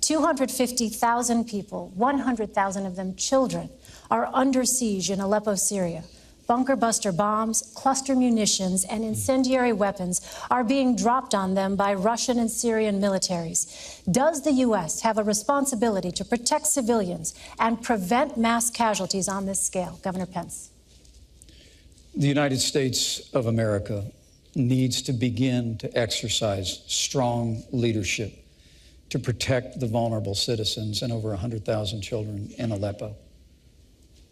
250,000 people, 100,000 of them children, are under siege in Aleppo, Syria. Bunker buster bombs, cluster munitions, and incendiary weapons are being dropped on them by Russian and Syrian militaries. Does the U.S. have a responsibility to protect civilians and prevent mass casualties on this scale? Governor Pence. The United States of America needs to begin to exercise strong leadership to protect the vulnerable citizens and over 100,000 children in Aleppo.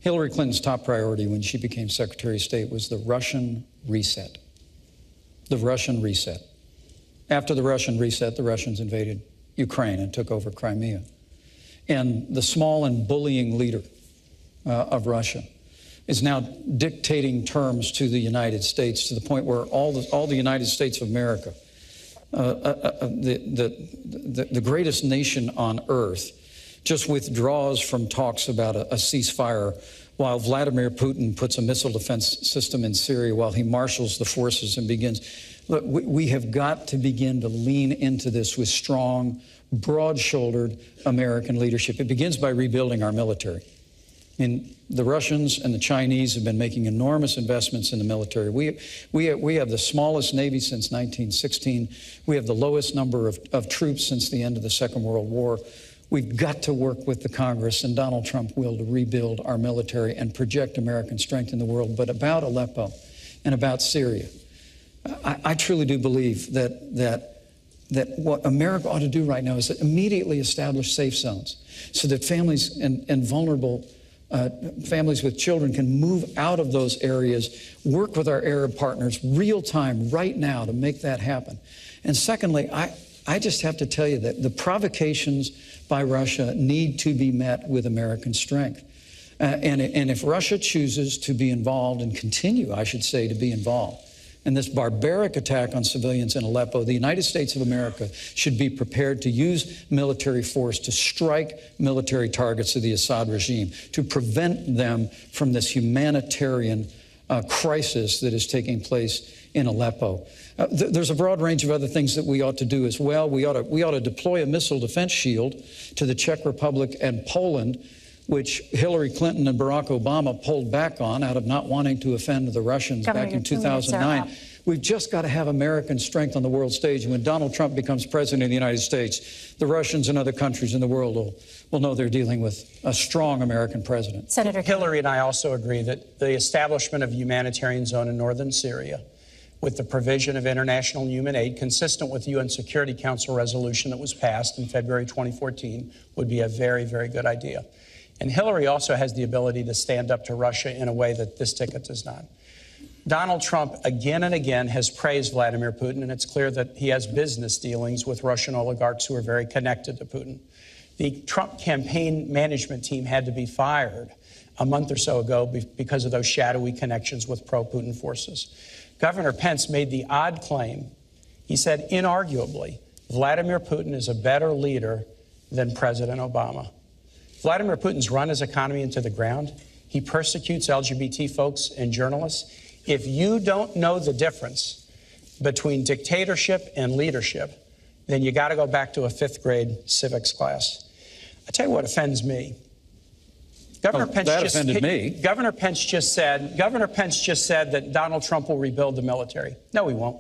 Hillary Clinton's top priority when she became Secretary of State was the Russian reset. The Russian reset. After the Russian reset, the Russians invaded Ukraine and took over Crimea. And the small and bullying leader of Russia is now dictating terms to the United States to the point where all the United States of America, the greatest nation on earth, just withdraws from talks about a ceasefire while Vladimir Putin puts a missile defense system in Syria while he marshals the forces and begins. Look, we have got to begin to lean into this with strong, broad-shouldered American leadership. It begins by rebuilding our military. I mean, the Russians and the Chinese have been making enormous investments in the military. We have the smallest Navy since 1916. We have the lowest number of troops since the end of the Second World War. We've got to work with the Congress and Donald Trump will to rebuild our military and project American strength in the world. But about Aleppo and about Syria, I truly do believe that what America ought to do right now is immediately establish safe zones so that families and vulnerable families with children can move out of those areas, work with our Arab partners real time right now to make that happen. And secondly, I just have to tell you that the provocations by Russia need to be met with American strength. And if Russia chooses to be involved and continue, I should say, to be involved in this barbaric attack on civilians in Aleppo, the United States of America should be prepared to use military force to strike military targets of the Assad regime, to prevent them from this humanitarian crisis that is taking place in Aleppo. There's a broad range of other things that we ought to do as well. We ought to deploy a missile defense shield to the Czech Republic and Poland, which Hillary Clinton and Barack Obama pulled back on out of not wanting to offend the Russians back in 2009. We've just got to have American strength on the world stage. And when Donald Trump becomes president of the United States, the Russians and other countries in the world will know they're dealing with a strong American president. Senator Hillary and I also agree that the establishment of a humanitarian zone in northern Syria with the provision of international and human aid consistent with the UN Security Council resolution that was passed in February 2014 would be a very, very good idea. And Hillary also has the ability to stand up to Russia in a way that this ticket does not. Donald Trump again and again has praised Vladimir Putin, and it's clear that he has business dealings with Russian oligarchs who are very connected to Putin. The Trump campaign management team had to be fired a month or so ago because of those shadowy connections with pro-Putin forces. Governor Pence made the odd claim. He said, inarguably, Vladimir Putin is a better leader than President Obama. Vladimir Putin's run his economy into the ground. He persecutes LGBT folks and journalists. If you don't know the difference between dictatorship and leadership, then you got to go back to a 5th grade civics class. I tell you what offends me. Governor Pence just said that Donald Trump will rebuild the military. No, he won't.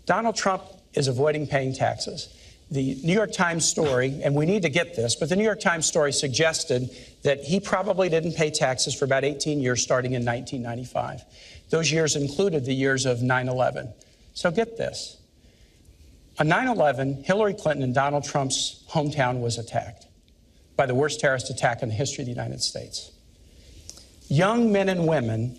Donald Trump is avoiding paying taxes. The New York Times story, and we need to get this, but the New York Times story suggested that he probably didn't pay taxes for about 18 years starting in 1995. Those years included the years of 9/11. So get this. On 9/11, Hillary Clinton and Donald Trump's hometown was attacked by the worst terrorist attack in the history of the United States. Young men and women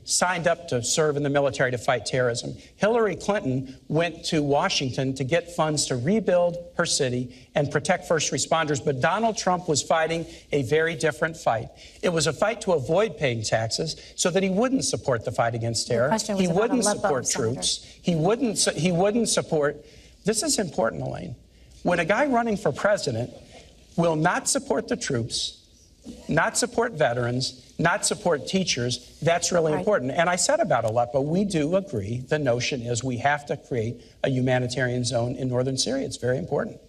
signed up to serve in the military to fight terrorism. Hillary Clinton went to Washington to get funds to rebuild her city and protect first responders. But Donald Trump was fighting a very different fight. It was a fight to avoid paying taxes so that he wouldn't support the fight against terror. He wouldn't support troops. He wouldn't support. This is important, Elaine. When a guy running for president will not support the troops, not support veterans, not support teachers, that's really important. And I said about Aleppo, we do agree. The notion is we have to create a humanitarian zone in northern Syria. It's very important.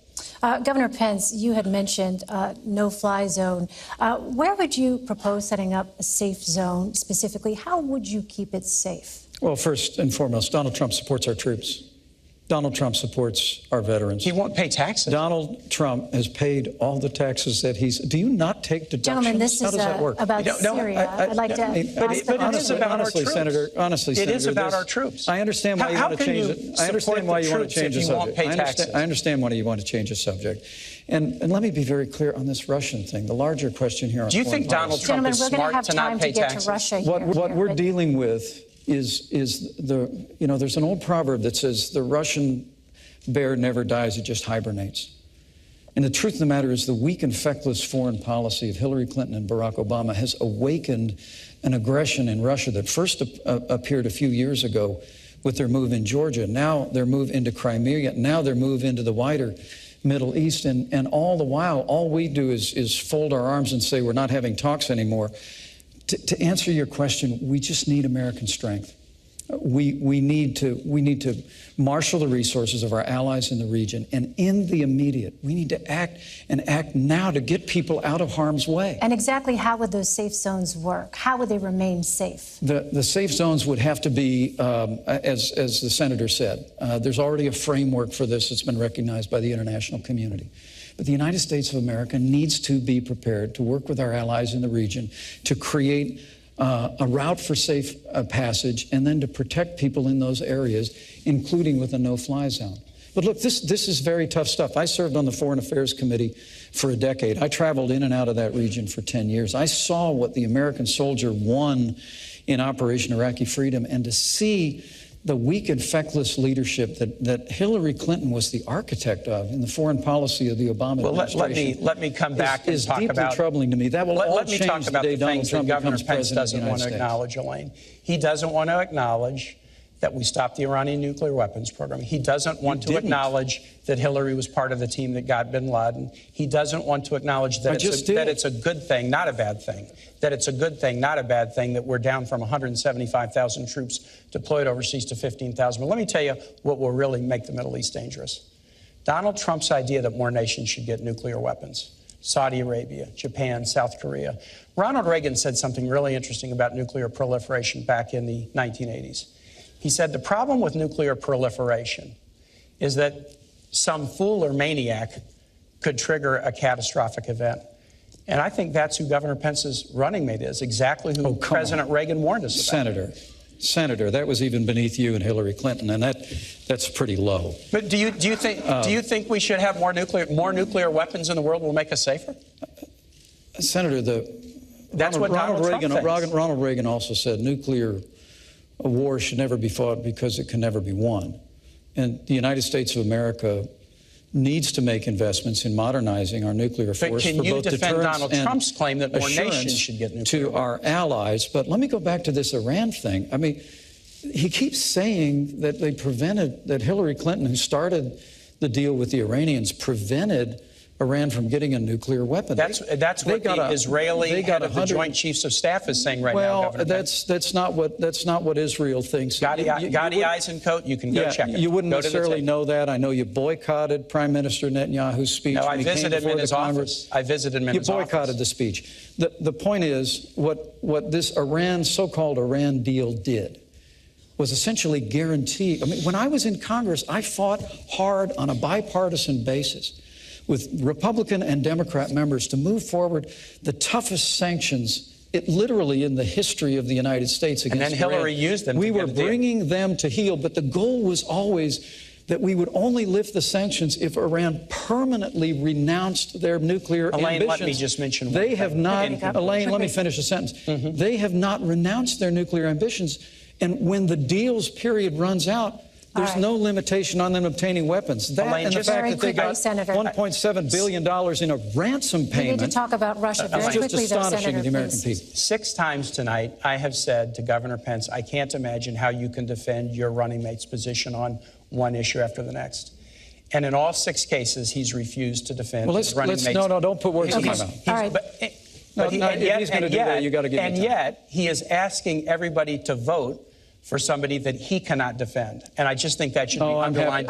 Governor Pence, you had mentioned no-fly zone. Where would you propose setting up a safe zone specifically? How would you keep it safe? Well, first and foremost, Donald Trump supports our troops. Donald Trump supports our veterans. He won't pay taxes. Donald Trump has paid all the taxes that he's... Do you not take deductions? Gentlemen, this How is does that work? about Syria. I'd like to ask But it is about our troops. Senator, honestly, it is about this, our troops. I understand why you want to change it. I understand why you want to change the subject. I understand why you want to change the subject. And let me be very clear on this Russian thing. The larger question here on Do you think Donald Trump is smart to not pay taxes? What we're dealing with is the, you know, there's an old proverb that says the Russian bear never dies, it just hibernates. And the truth of the matter is the weak and feckless foreign policy of Hillary Clinton and Barack Obama has awakened an aggression in Russia that first appeared a few years ago with their move in Georgia, now their move into Crimea, now their move into the wider Middle East. And all the while, all we do is fold our arms and say we're not having talks anymore. To answer your question, we just need American strength. We need to marshal the resources of our allies in the region, and in the immediate, we need to act now to get people out of harm's way. And exactly how would those safe zones work? How would they remain safe? The safe zones would have to be, as the senator said, there's already a framework for this that's been recognized by the international community. But the United States of America needs to be prepared to work with our allies in the region to create a route for safe passage, and then to protect people in those areas, including with a no-fly zone. But look, this is very tough stuff. I served on the Foreign Affairs Committee for a decade. I traveled in and out of that region for 10 years. I saw what the American soldier won in Operation Iraqi Freedom, and to see the weak and feckless leadership that Hillary Clinton was the architect of in the foreign policy of the Obama administration. Let me come back and talk deeply about troubling to me. That will all change talk about the day the Donald things Trump that Governor becomes Pence president of the doesn't United want to States. acknowledge, Elaine. He doesn't want to acknowledge that we stopped the Iranian nuclear weapons program. He doesn't want to acknowledge that Hillary was part of the team that got bin Laden. He doesn't want to acknowledge that it's a good thing, not a bad thing. That it's a good thing, not a bad thing, that we're down from 175,000 troops deployed overseas to 15,000. But let me tell you what will really make the Middle East dangerous. Donald Trump's idea that more nations should get nuclear weapons. Saudi Arabia, Japan, South Korea. Ronald Reagan said something really interesting about nuclear proliferation back in the 1980s. He said the problem with nuclear proliferation is that some fool or maniac could trigger a catastrophic event. And I think that's who Governor Pence's running mate is, exactly who President Reagan warned us about. Senator, that was even beneath you and Hillary Clinton, and that's pretty low. But do you think we should have more nuclear weapons in the world will make us safer? Senator, Ronald Reagan also said nuclear war should never be fought because it can never be won. And the United States of America needs to make investments in modernizing our nuclear force for both deterrence Donald Trump's claim that more nations should get nuclear to our allies. But let me go back to this Iran thing. I mean, he keeps saying that that Hillary Clinton, who started the deal with the Iranians, prevented Iran from getting a nuclear weapon. That's what the Israeli head of the Joint Chiefs of Staff is saying right now. Well, that's not what Israel thinks. Gadi Eisenkot, you can go check it. You wouldn't necessarily know that. I know you boycotted Prime Minister Netanyahu's speech. No, I visited him in his office. I visited him in his office. You boycotted the speech. The point is, what this so-called Iran deal did was essentially guarantee. I mean, when I was in Congress, I fought hard on a bipartisan basis with Republican and Democrat members to move forward the toughest sanctions, literally in the history of the United States against Iran. And then Hillary used them. We were bringing them to heel, but the goal was always that we would only lift the sanctions if Iran permanently renounced their nuclear ambitions. Let me just mention one They have not, Elaine, let me finish a sentence. They have not renounced their nuclear ambitions, and when the deal's period runs out, there's no limitation on them obtaining weapons. That and the fact that they got $1.7 billion in a ransom payment. We need to talk about Russia very quickly, just astonishing to the American people. 6 times tonight, I have said to Governor Pence, I can't imagine how you can defend your running mate's position on one issue after the next. And in all 6 cases, he's refused to defend his running mate's. No, don't put words in my mouth. All right. If he's going to do that, you got to give him time. And yet, he is asking everybody to vote for somebody that he cannot defend. And I just think that should be underlined.